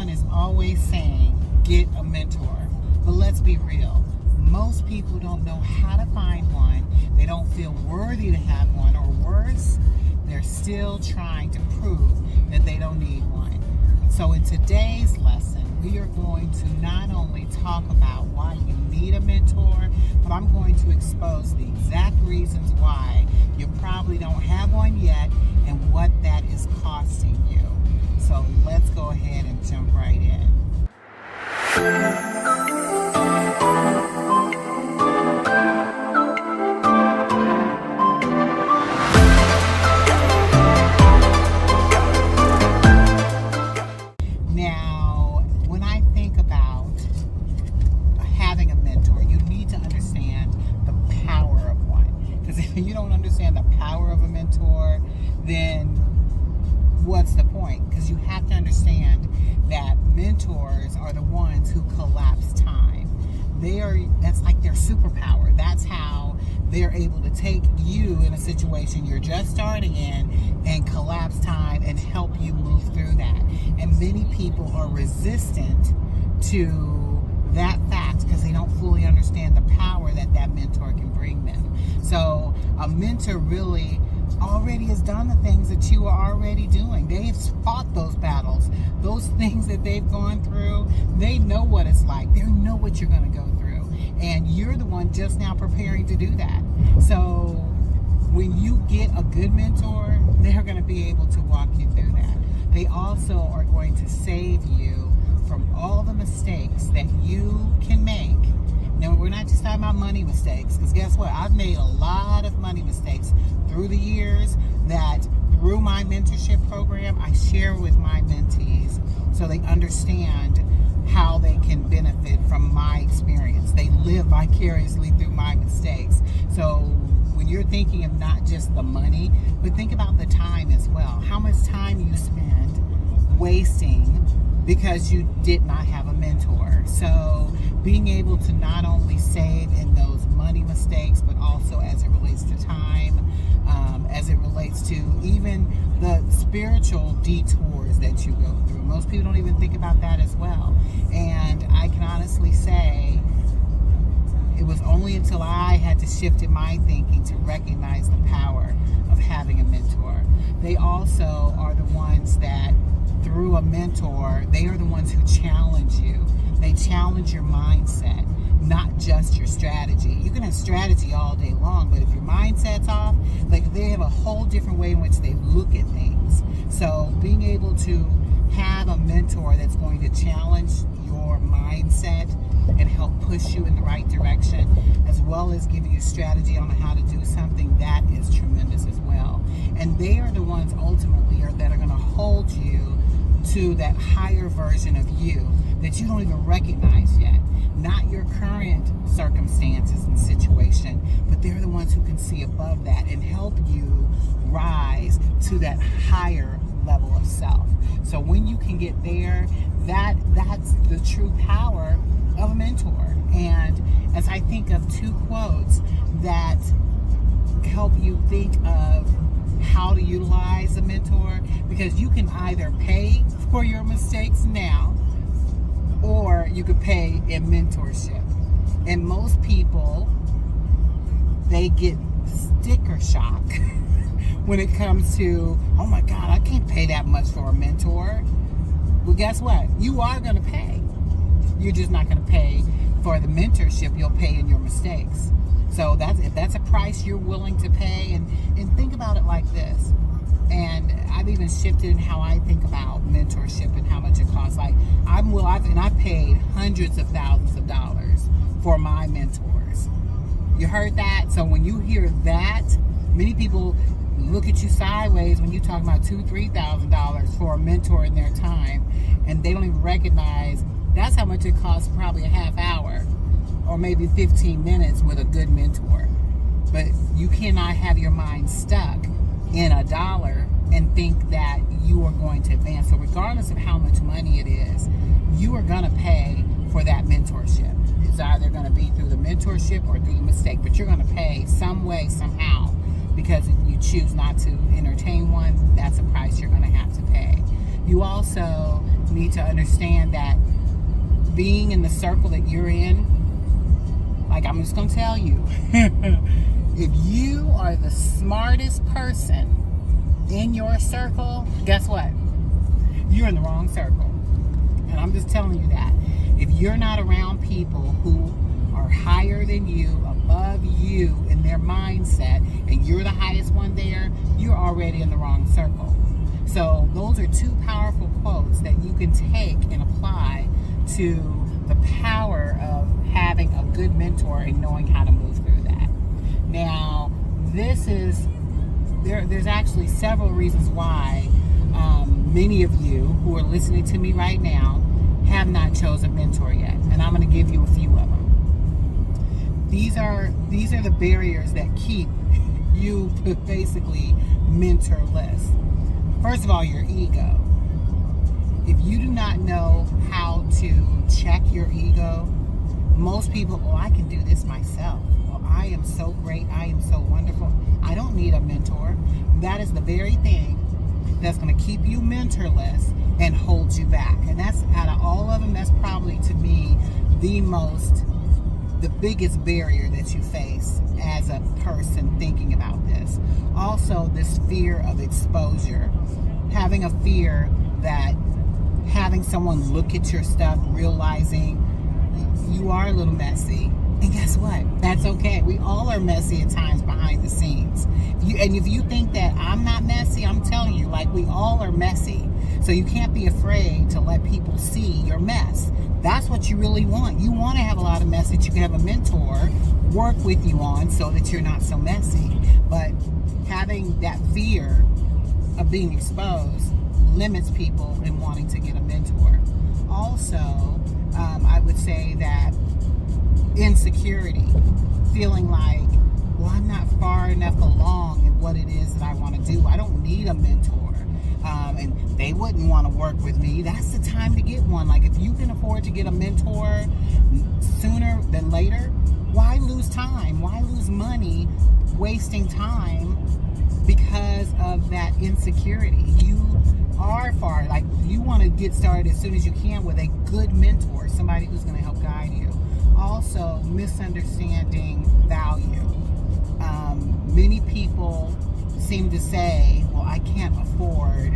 everyone is always saying, get a mentor. But let's be real. Most people don't know how to find one. They don't feel worthy to have one, or worse, they're still trying to prove that they don't need one. So in today's lesson, we are going to not only talk about why you need a mentor, but I'm going to expose the exact reasons why you probably don't have one yet and what that is costing you. So let's go ahead and jump right in. Now, when I think about having a mentor, you need to understand the power of one. Because if you don't understand the power of a mentor, then what's the point? Because you have to understand that mentors are the ones who collapse time. That's like their superpower. That's how they're able to take you in a situation you're just starting in and collapse time and help you move through that. And many people are resistant to that fact because they don't fully understand the power that mentor can bring them. So a mentor really already has done the things that you are already doing. They've fought those battles, those things that they've gone through. They know what it's like. They know what you're going to go through. And you're the one just now preparing to do that. So when you get a good mentor, they're going to be able to walk you through that. They also are going to save you from all the mistakes that you can make. Now, we're not just talking about money mistakes, because guess what? I've made a lot of money mistakes through the years that through my mentorship program, I share with my mentees so they understand how they can benefit from my experience. They live vicariously through my mistakes. So when you're thinking of not just the money, but think about the time as well. How much time you spend wasting because you did not have a mentor. So being able to not only save in those money mistakes, but also as it relates to time, as it relates to even the spiritual detours that you go through. Most people don't even think about that as well. And I can honestly say it was only until I had to shift in my thinking to recognize the power of having a mentor. They also are the ones that, through a mentor, they are the ones who challenge you. They challenge your mindset, not just your strategy. You can have strategy all day long, but if your mindset's off, like, they have a whole different way in which they look at things. So being able to have a mentor that's going to challenge your mindset and help push you in the right direction, as well as give you strategy on how to do something, that is tremendous as well. And they are the ones ultimately that are going to hold you to that higher version of you that you don't even recognize yet. Not your current circumstances and situation, but they're the ones who can see above that and help you rise to that higher level of self. So when you can get there, that's the true power of a mentor. And as I think of two quotes that help you think of how to utilize a mentor, because you can either pay for your mistakes now, or you could pay in mentorship. And most people, they get sticker shock when it comes to, oh my God, I can't pay that much for a mentor. Well, guess what? You are going to pay. You're just not going to pay for the mentorship. You'll pay in your mistakes. So if that's a price you're willing to pay, and think about it like this. And I've even shifted in how I think about mentorship and how much it costs. Like I've paid hundreds of thousands of dollars for my mentors. You heard that? So when you hear that, many people look at you sideways when you talk about $2,000-$3,000 for a mentor in their time, and they don't even recognize that's how much it costs, probably a half hour or maybe 15 minutes with a good mentor. But you cannot have your mind stuck in a dollar and think that you are going to advance. So regardless of how much money it is, you are going to pay for that mentorship. It's either going to be through the mentorship or through the mistake, but you're going to pay some way, somehow, because if you choose not to entertain one, that's a price you're going to have to pay. You also need to understand that being in the circle that you're in, like I'm just going to tell you, if you are the smartest person in your circle, guess what? You're in the wrong circle. And I'm just telling you that. If you're not around people who are higher than you, above you in their mindset, and you're the highest one there, you're already in the wrong circle. So those are two powerful quotes that you can take and apply to the power of having a good mentor and knowing how to move through that. Now, there's actually several reasons why many of you who are listening to me right now have not chosen a mentor yet, and I'm going to give you a few of them. These are the barriers that keep you basically mentorless. First of all, your ego. If you do not know how to check your ego, most people, I can do this myself. I am so great. I am so wonderful. I don't need a mentor. That is the very thing that's going to keep you mentorless and hold you back. And that's, out of all of them, that's probably, to me, the biggest barrier that you face as a person thinking about this. Also, this fear of exposure. Having a fear that having someone look at your stuff, realizing you are a little messy. And guess what? That's okay. We all are messy at times behind the scenes. If you think that I'm not messy, I'm telling you, like, we all are messy. So you can't be afraid to let people see your mess. That's what you really want. You want to have a lot of mess that you can have a mentor work with you on so that you're not so messy. But having that fear of being exposed limits people in wanting to get a mentor. Also, I would say that insecurity, feeling like, well, I'm not far enough along in what it is that I want to do. I don't need a mentor. And they wouldn't want to work with me. That's the time to get one. Like, if you can afford to get a mentor sooner than later, why lose time? Why lose money wasting time because of that insecurity? You are far, like, you want to get started as soon as you can with a good mentor, somebody who's going to help guide you. Also, misunderstanding value. Many people seem to say, well, I can't afford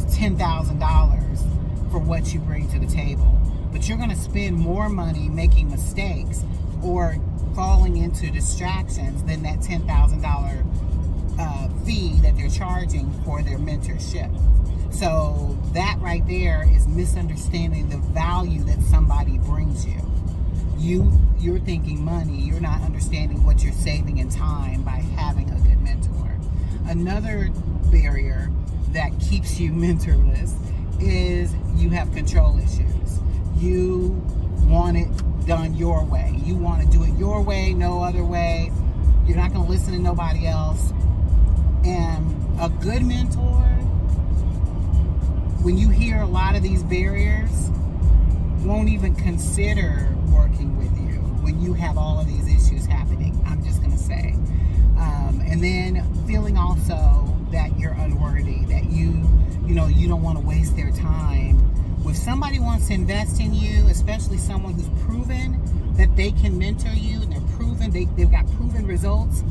$10,000 for what you bring to the table. But you're going to spend more money making mistakes or falling into distractions than that $10,000 fee that they're charging for their mentorship. So that right there is misunderstanding the value that somebody brings you. You're thinking money. You're not understanding what you're saving in time by having a good mentor. Another barrier that keeps you mentorless is you have control issues. You want it done your way. You want to do it your way, no other way. You're not going to listen to nobody else. And a good mentor, when you hear a lot of these barriers, won't even consider working with you when you have all of these issues happening. I'm just going to say. And then feeling also that you're unworthy, that you don't want to waste their time. If somebody wants to invest in you, especially someone who's proven that they can mentor you and they're proven, they've got proven results,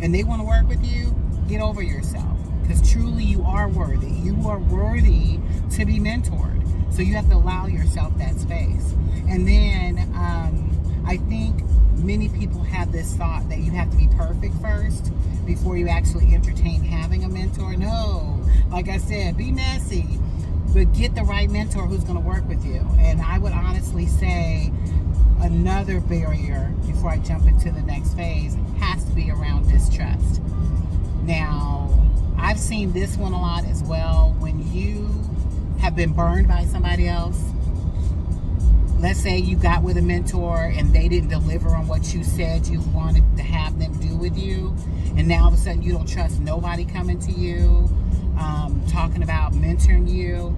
and they want to work with you, get over yourself. Because truly you are worthy. You are worthy to be mentored. So you have to allow yourself that space. And then I think many people have this thought that you have to be perfect first before you actually entertain having a mentor. No, like I said, be messy, but get the right mentor who's going to work with you. And I would honestly say another barrier before I jump into the next phase has to be around distrust. Now, I've seen this one a lot as well. When you have been burned by somebody else, let's say you got with a mentor and they didn't deliver on what you said you wanted to have them do with you, and now all of a sudden you don't trust nobody coming to you, talking about mentoring you.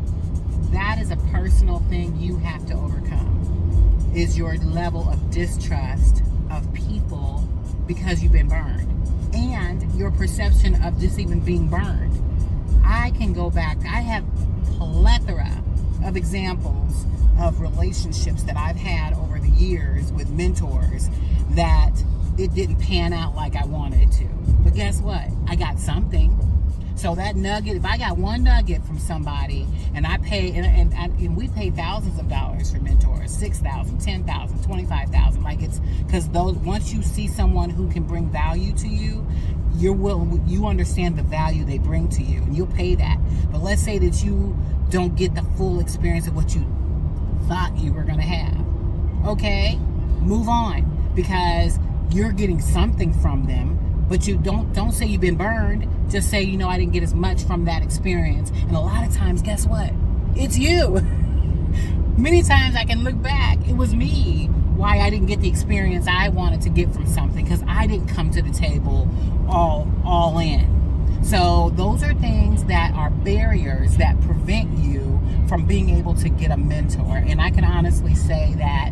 That is a personal thing you have to overcome, is your level of distrust of people because you've been burned, and your perception of just even being burned. I can go back. I have plethora of examples of relationships that I've had over the years with mentors that it didn't pan out like I wanted it to. But guess what? I got something. So that nugget, if I got one nugget from somebody, and I pay, and we pay thousands of dollars for mentors, $6,000, $10,000, $25,000. Like, it's because those, once you see someone who can bring value to you, you understand the value they bring to you, and you'll pay that. But let's say that you don't get the full experience of what you thought you were going to have. Okay, move on, because you're getting something from them. But you don't say you've been burned. Just say, I didn't get as much from that experience. And a lot of times, guess what? It's you. Many times I can look back. It was me why I didn't get the experience I wanted to get from something, because I didn't come to the table all in. So those are things that are barriers that prevent you from being able to get a mentor. And I can honestly say that,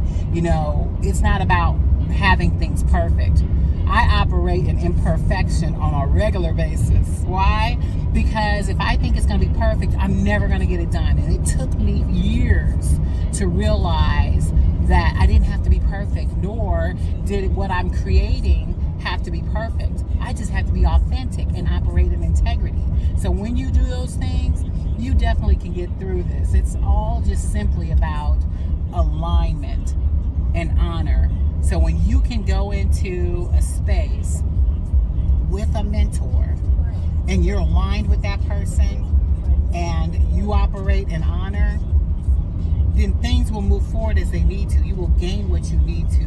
it's not about having things perfect. I operate in imperfection on a regular basis. Why? Because if I think it's going to be perfect, I'm never going to get it done. And it took me years to realize that I didn't have to be perfect, nor did what I'm creating have to be perfect. I just have to be authentic and operate in integrity. So when you do those things, you definitely can get through this. It's all just simply about alignment and honor. So when you can go into a space with a mentor and you're aligned with that person and you operate in honor, then things will move forward as they need to. You will gain what you need to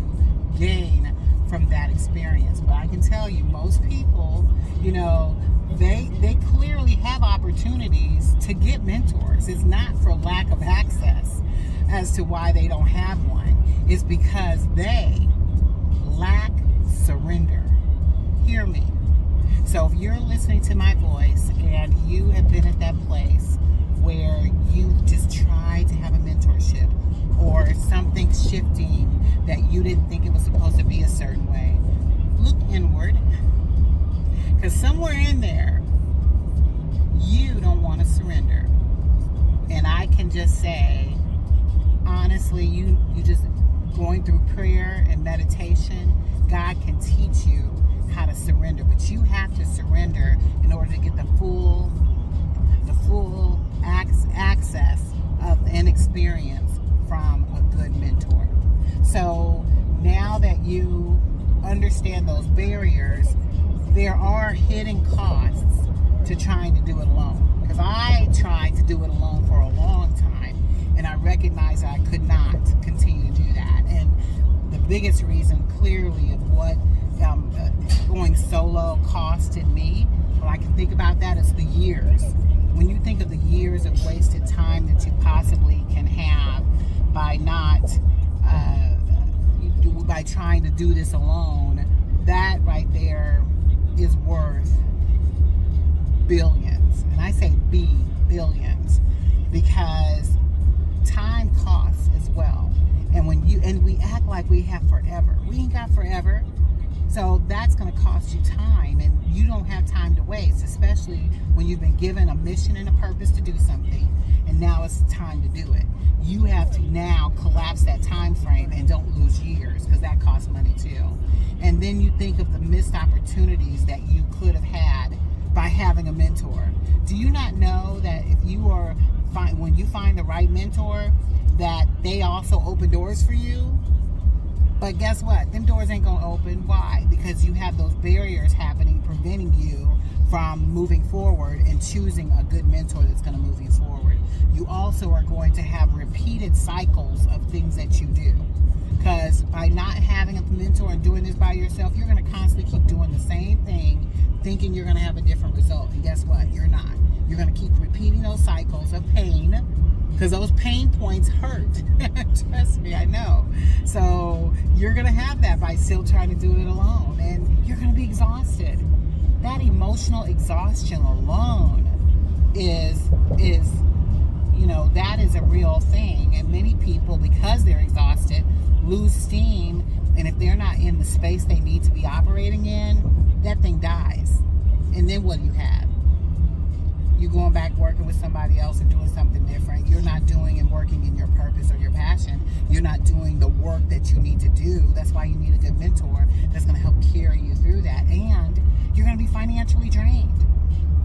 gain from that experience. But I can tell you, most people, they clearly have opportunities to get mentors. It's not for lack of access as to why they don't have one. It's because they lack surrender. Hear me. So if you're listening to my voice and you have been at that place where you just tried to have a mentorship or something shifting that you didn't think it was supposed to be a certain way, look inward. Because somewhere in there, you don't want to surrender. And I can just say, honestly, you just going through prayer and meditation, God can teach you how to surrender. But you have to surrender in order to get the full access of an experience from a good mentor. So now that you understand those barriers, there are hidden costs to trying to do it alone. Because I tried to do it alone for a long time, and I recognized I could not continue to do that. And the biggest reason, clearly, of what going solo costed me, when I can think about that, is the years. When you think of the years of wasted time that you possibly can have by by trying to do this alone, that right there is worth billions. And I say billions, because time costs as well. And we act like we have forever. We ain't got forever. So that's going to cost you time, and you don't have time to waste, especially when you've been given a mission and a purpose to do something, and now it's time to do it. You have to now collapse that time frame and don't lose years, because that costs money too. And then you think of the missed opportunities that you could have had by having a mentor. Do you not know that if you are when you find the right mentor, that they also open doors for you? But guess what? Them doors ain't going to open. Why? Because you have those barriers happening, preventing you from moving forward and choosing a good mentor that's going to move you forward. You also are going to have repeated cycles of things that you do. Because by not having a mentor and doing this by yourself, you're going to constantly keep doing the same thing, thinking you're going to have a different result. And guess what? You're not. You're going to keep repeating those cycles of pain, because those pain points hurt. Trust me, I know. So you're going to have that by still trying to do it alone. And you're going to be exhausted. That emotional exhaustion alone is that is a real thing. And many people, because they're exhausted, lose steam. And if they're not in the space they need to be operating in, that thing dies. And then what do you have? You going back working with somebody else and doing something different. You're not doing and working not doing the work that you need to do. That's why you need a good mentor that's going to help carry you through that. And you're going to be financially drained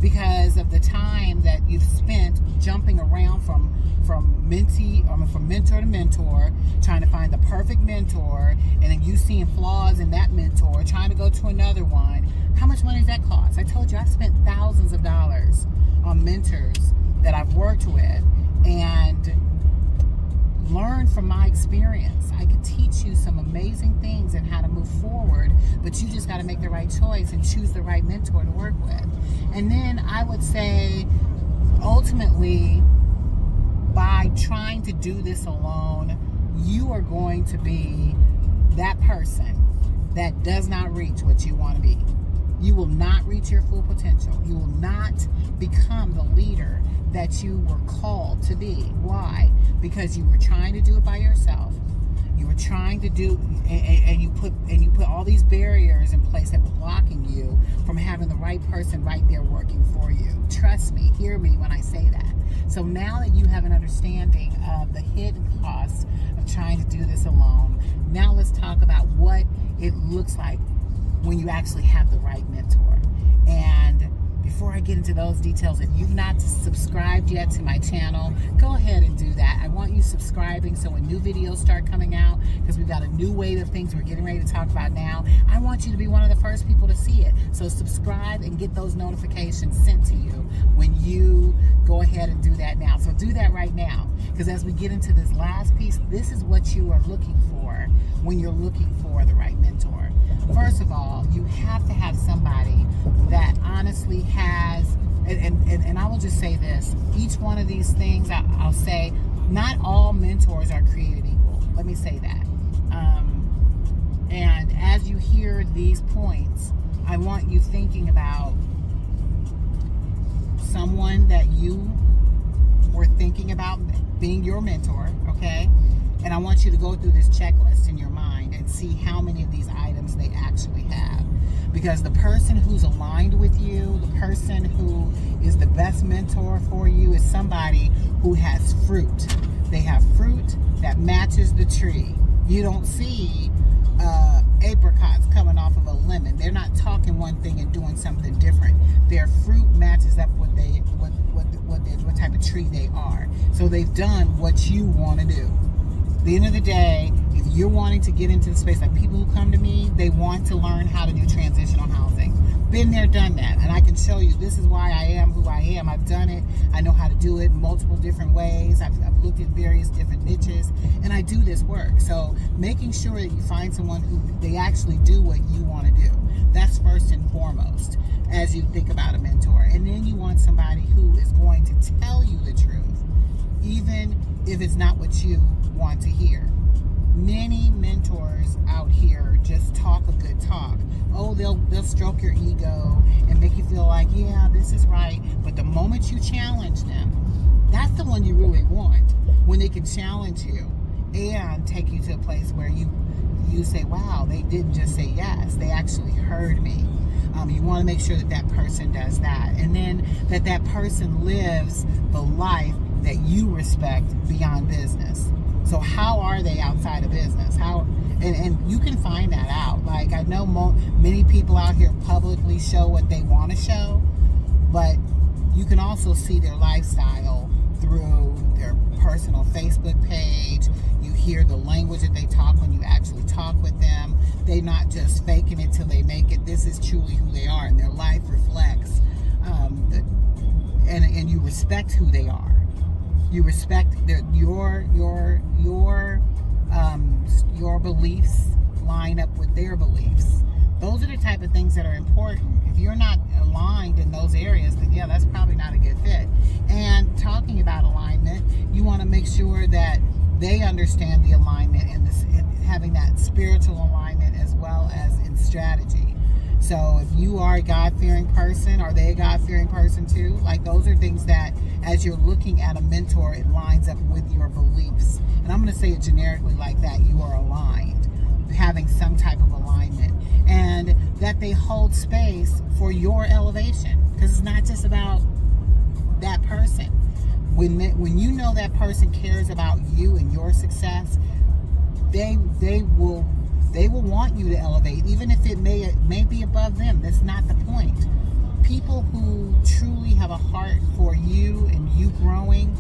because of the time that you've spent jumping around from mentor to mentor, trying to find the perfect mentor, and then you seeing flaws in that mentor, trying to go to another one. How much money does that cost? I told you I've spent thousands of dollars on mentors that I've worked with and learned from my experience. I could teach you some amazing things and how to move forward, but you just got to make the right choice and choose the right mentor to work with. And then I would say, ultimately, by trying to do this alone, you are going to be that person that does not reach what you want to be. You will not reach your full potential. You will not become the leader that you were called to be. Why? Because you were trying to do it by yourself. You were trying to do, and you put all these barriers in place that were blocking you from having the right person right there working for you. Trust me, hear me when I say that. So now that you have an understanding of the hidden costs of trying to do this alone, now let's talk about what it looks like when you actually have the right mentor. And before I get into those details, if you've not subscribed yet to my channel, go ahead and do that. I want you subscribing so when new videos start coming out, because we've got a new wave of things we're getting ready to talk about now, I want you to be one of the first people to see it. So subscribe and get those notifications sent to you when you go ahead and do that now. So do that right now, because as we get into this last piece, this is what you are looking for when you're looking for the right mentor. First of all, you have to have somebody that honestly has, and I will just say this, each one of these things, I'll say, not all mentors are created equal. Let me say that. And as you hear these points, I want you thinking about someone that you were thinking about being your mentor, okay? And I want you to go through this checklist in your mind and see how many of these items they actually have. Because the person who's aligned with you, the person who is the best mentor for you, is somebody who has fruit. They have fruit that matches the tree. You don't see apricots coming off of a lemon. They're not talking one thing and doing something different. Their fruit matches up what type of tree they are. So they've done what you want to do. At the end of the day, if you're wanting to get into the space, like people who come to me, they want to learn how to do transitional housing. Been there, done that. And I can show you, this is why I am who I am. I've done it. I know how to do it in multiple different ways. I've looked at various different niches, and I do this work. So making sure that you find someone who they actually do what you want to do. That's first and foremost as you think about a mentor. And then you want somebody who is going to tell you the truth, even if it's not what you want to hear. Many mentors out here just talk a good talk. Oh, they'll stroke your ego and make you feel like, yeah, this is right. But the moment you challenge them, that's the one you really want. When they can challenge you and take you to a place where you say, wow, they didn't just say yes, they actually heard me. You want to make sure that that person does that. And then that person lives the life that you respect beyond business. So how are they outside of business? And you can find that out. Like, I know many people out here publicly show what they want to show, but you can also see their lifestyle through their personal Facebook page. You hear the language that they talk when you actually talk with them. They're not just faking it till they make it. This is truly who they are, and their life reflects, and you respect who they are. You respect your beliefs line up with their beliefs. Those are the type of things that are important. If you're not aligned in those areas, then yeah, that's probably not a good fit. And talking about alignment, you want to make sure that they understand the alignment and having that spiritual alignment as well as in strategy. So if you are a God-fearing person, are they a God-fearing person too? Like, those are things that, as you're looking at a mentor, it lines up with your beliefs. And I'm going to say it generically like that. You are aligned, having some type of alignment. And that they hold space for your elevation. Because it's not just about that person. When you know that person cares about you and your success, they will want you to elevate, even if it may be above them. That's not the point. People who truly have a heart for you and you growing,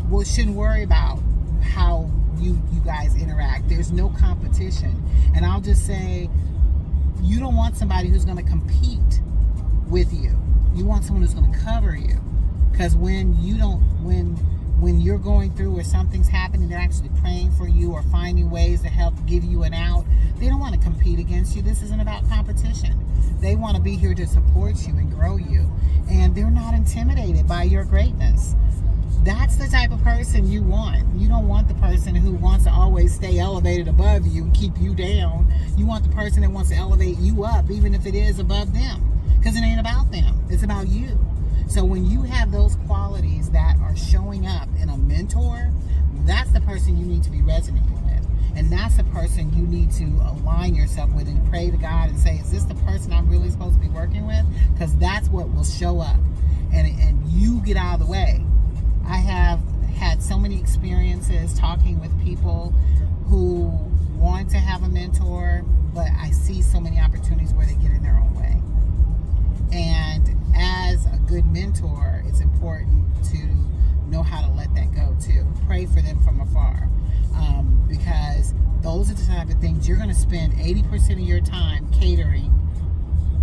well, shouldn't worry about how you guys interact. There's no competition. And I'll just say, you don't want somebody who's going to compete with you. You want someone who's going to cover you. Because when you're going through or something's happening, they're actually praying for you or finding ways to help give you an out. They don't want to compete against you. This isn't about competition. They want to be here to support you and grow you. And they're not intimidated by your greatness. That's the type of person you want. You don't want the person who wants to always stay elevated above you and keep you down. You want the person that wants to elevate you up, even if it is above them. Because it ain't about them. It's about you. So when you have those qualities that are showing up in a mentor, that's the person you need to be resonating with. And that's the person you need to align yourself with and pray to God and say, is this the person I'm really supposed to be working with? Because that's what will show up. And you get out of the way. I have had so many experiences talking with people who want to have a mentor, but I see so many opportunities where they get in their own way. And as a good mentor, it's important to know how to let that go too. Pray for them from afar. Because those are the type of things you're going to spend 80% of your time catering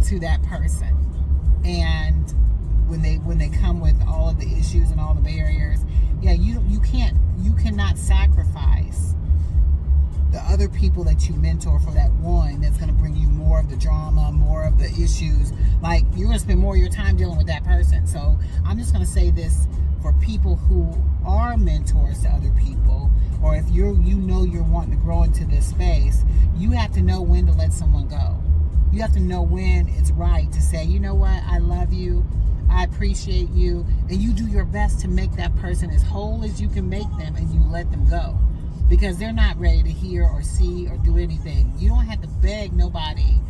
to that person. And when they come with all of the issues and all the barriers, you cannot sacrifice the other people that you mentor for that one that's going to bring you more of the drama, more of the issues. Like, you're going to spend more of your time dealing with that person. So I'm just going to say this for people who are mentors to other people, or if you're wanting to grow into this space, you have to know when to let someone go. You have to know when it's right to say, you know what, I love you, I appreciate you, and you do your best to make that person as whole as you can make them, and you let them go. Because they're not ready to hear or see or do anything. You don't have to beg nobody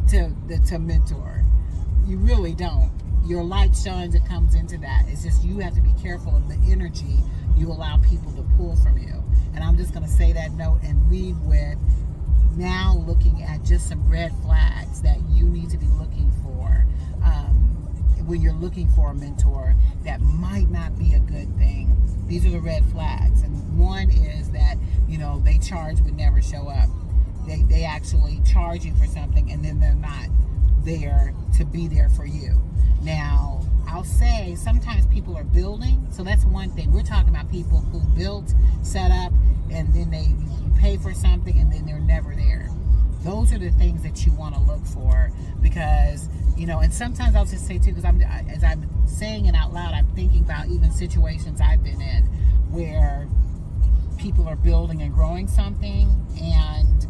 to mentor. You really don't. Your light shines, it comes into that. It's just you have to be careful of the energy you allow people to pull from you. And I'm just going to say that note and leave with now looking at just some red flags that you need to be looking for when you're looking for a mentor that might not be a good thing. These are the red flags. And one is that, they charge but never show up. They actually charge you for something and then they're not there to be there for you. Now, I'll say sometimes people are building, so that's one thing. We're talking about people who built, set up, and then they pay for something and then they're never there. Those are the things that you want to look for because, and sometimes I'll just say too, because as I'm saying it out loud, I'm thinking about even situations I've been in where people are building and growing something, and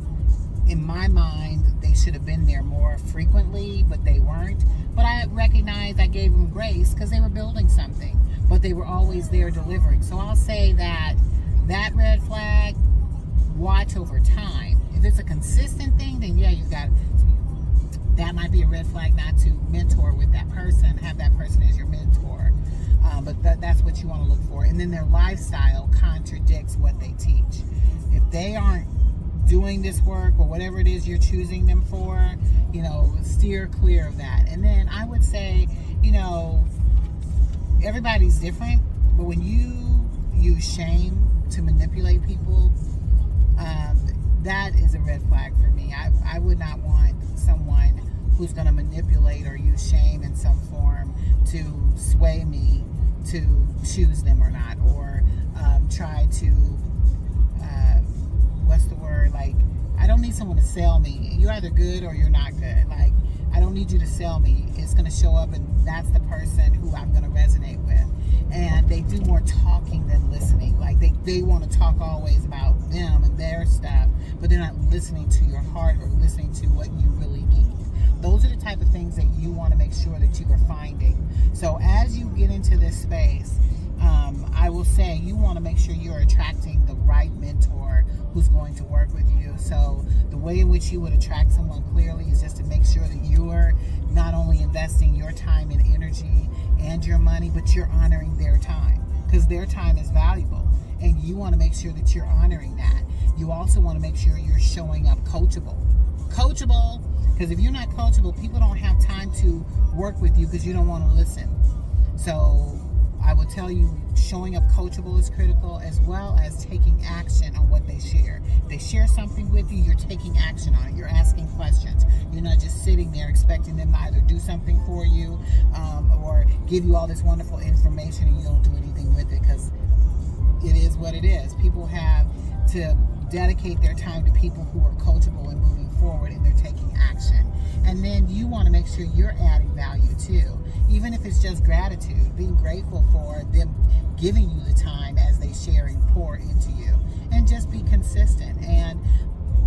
in my mind, they should have been there more frequently, but they weren't. But I recognized I gave them grace because they were building something, but they were always there delivering. So I'll say that red flag, watch over time. If it's a consistent thing, then that might be a red flag not to mentor with that person, have that person as your mentor. But that's what you want to look for. And then their lifestyle contradicts what they teach. If they aren't doing this work or whatever it is you're choosing them for, steer clear of that. And then I would say, everybody's different, but when you use shame to manipulate people, that is a red flag for me. I would not want someone who's going to manipulate or use shame in some form to sway me to choose them or not, or try to what's the word, like, I don't need someone to sell me. You're either good or you're not good. Like, I don't need you to sell me. It's going to show up, and that's the person who I'm going to resonate with. And they do more talking than listening. Like, they want to talk always about them and their stuff, but they're not listening to your heart or listening to what you really need. Those are the type of things that you want to make sure that you are finding. So as you get into this space, I will say you want to make sure you're attracting the right mentor who's going to work with you. So the way in which you would attract someone clearly is just to make sure that you're not only investing your time and energy and your money, but you're honoring their time, because their time is valuable, and you want to make sure that you're honoring that. You also want to make sure you're showing up coachable. Coachable, because if you're not coachable, people don't have time to work with you because you don't want to listen. So I will tell you, showing up coachable is critical, as well as taking action on what they share. If they share something with you, you're taking action on it. You're asking questions. You're not just sitting there expecting them to either do something for you or give you all this wonderful information and you don't do anything with it, because it is what it is. People have to dedicate their time to people who are coachable and moving forward, and they're taking action. And then you want to make sure you're adding value too, even if it's just gratitude, being grateful for them giving you the time as they share and pour into you, and just be consistent. And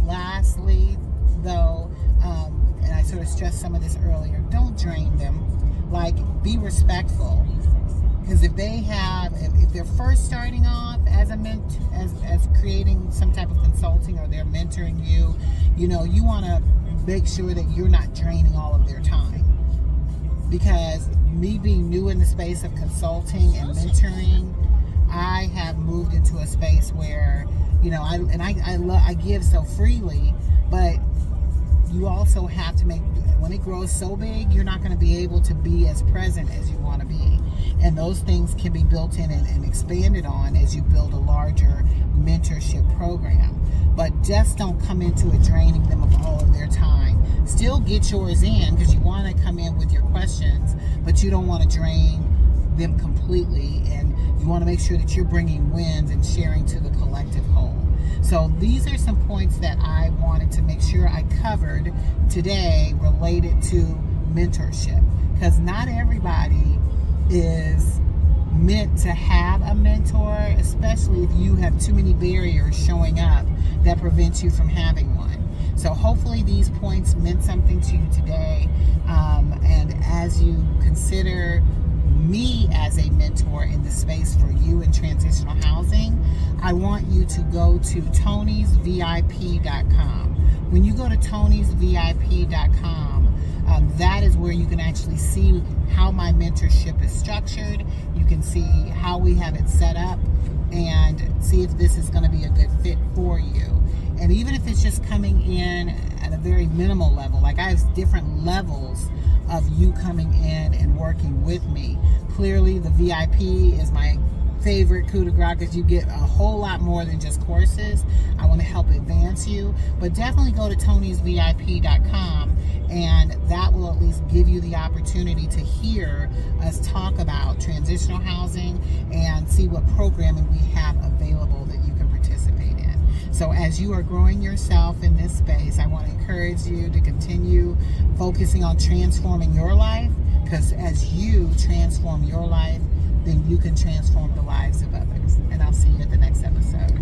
lastly, though, and I sort of stressed some of this earlier, don't drain them. Like, be respectful. Because if they're first starting off as as creating some type of consulting, or they're mentoring you, you want to make sure that you're not draining all of their time. Because me being new in the space of consulting and mentoring, I have moved into a space where, I give so freely, but you also have to when it grows so big, you're not going to be able to be as present as you want to be. And those things can be built in and expanded on as you build a larger mentorship program. But just don't come into it draining them of all of their time. Still get yours in, because you want to come in with your questions, but you don't want to drain them completely. And you want to make sure that you're bringing wins and sharing to the collective whole. So these are some points that I wanted to make sure I covered today related to mentorship, because not everybody is meant to have a mentor, especially if you have too many barriers showing up that prevent you from having one. So hopefully these points meant something to you today, and as you consider me as a mentor in the space for you in transitional housing, I want you to go to tonysvip.com. When you go to tonysvip.com, that is where you can actually see how my mentorship is structured. You can see how we have it set up and see if this is going to be a good fit for you. And even if it's just coming in at a very minimal level, like I have different levels of you coming in and working with me. Clearly, the VIP is my favorite coup de grace, because you get a whole lot more than just courses. I want to help advance you, but definitely go to tonysvip.com, and that will at least give you the opportunity to hear us talk about transitional housing and see what programming we have available that you can participate in. So as you are growing yourself in this space, I want to encourage you to continue focusing on transforming your life, because as you transform your life, then you can transform the lives of others. And I'll see you at the next episode.